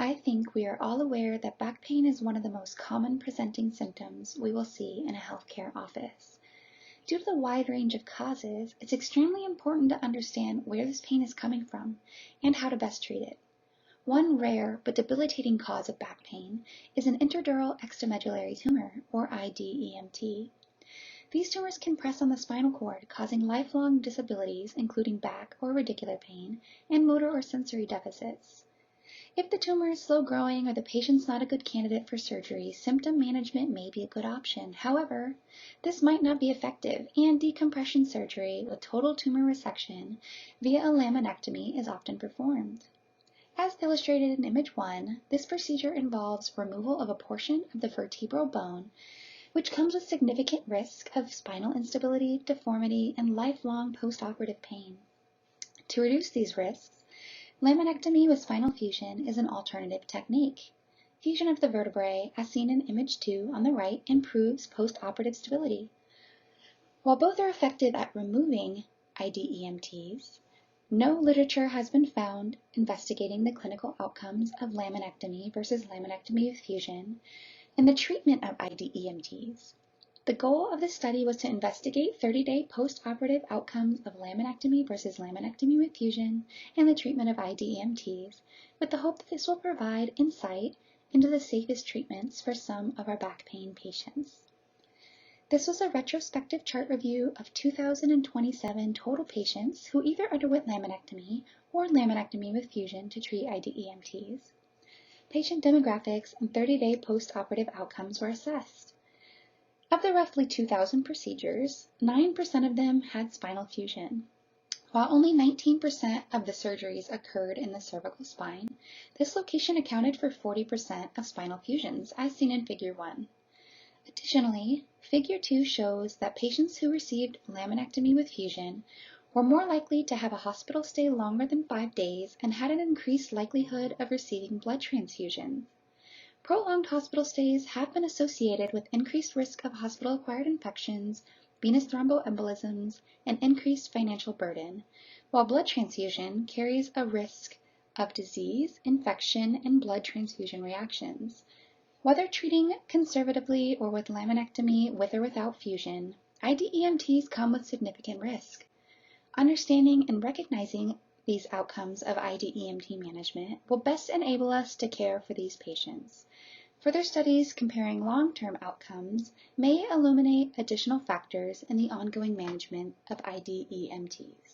I think we are all aware that back pain is one of the most common presenting symptoms we will see in a healthcare office. Due to the wide range of causes, it's extremely important to understand where this pain is coming from and how to best treat it. One rare but debilitating cause of back pain is an intradural extramedullary tumor, or IDEMT. These tumors can press on the spinal cord, causing lifelong disabilities including back or radicular pain and motor or sensory deficits. If the tumor is slow growing or the patient's not a good candidate for surgery, symptom management may be a good option. However, this might not be effective, and decompression surgery with total tumor resection via a laminectomy is often performed. As illustrated in Image 1, this procedure involves removal of a portion of the vertebral bone, which comes with significant risk of spinal instability, deformity, and lifelong postoperative pain. To reduce these risks, laminectomy with spinal fusion is an alternative technique. Fusion of the vertebrae, as seen in Image 2 on the right, improves postoperative stability. While both are effective at removing IDEMTs, no literature has been found investigating the clinical outcomes of laminectomy versus laminectomy with fusion in the treatment of IDEMTs. The goal of this study was to investigate 30-day post-operative outcomes of laminectomy versus laminectomy with fusion and the treatment of IDEMTs, with the hope that this will provide insight into the safest treatments for some of our back pain patients. This was a retrospective chart review of 2,027 total patients who either underwent laminectomy or laminectomy with fusion to treat IDEMTs. Patient demographics and 30-day post-operative outcomes were assessed. Of the roughly 2,000 procedures, 9% of them had spinal fusion. While only 19% of the surgeries occurred in the cervical spine, this location accounted for 40% of spinal fusions, as seen in Figure 1. Additionally, Figure 2 shows that patients who received laminectomy with fusion were more likely to have a hospital stay longer than 5 days and had an increased likelihood of receiving blood transfusions. Prolonged hospital stays have been associated with increased risk of hospital-acquired infections, venous thromboembolisms, and increased financial burden, while blood transfusion carries a risk of disease, infection, and blood transfusion reactions. Whether treating conservatively or with laminectomy with or without fusion, IDEMTs come with significant risk. Understanding and recognizing these outcomes of IDEMT management will best enable us to care for these patients. Further studies comparing long-term outcomes may illuminate additional factors in the ongoing management of IDEMTs.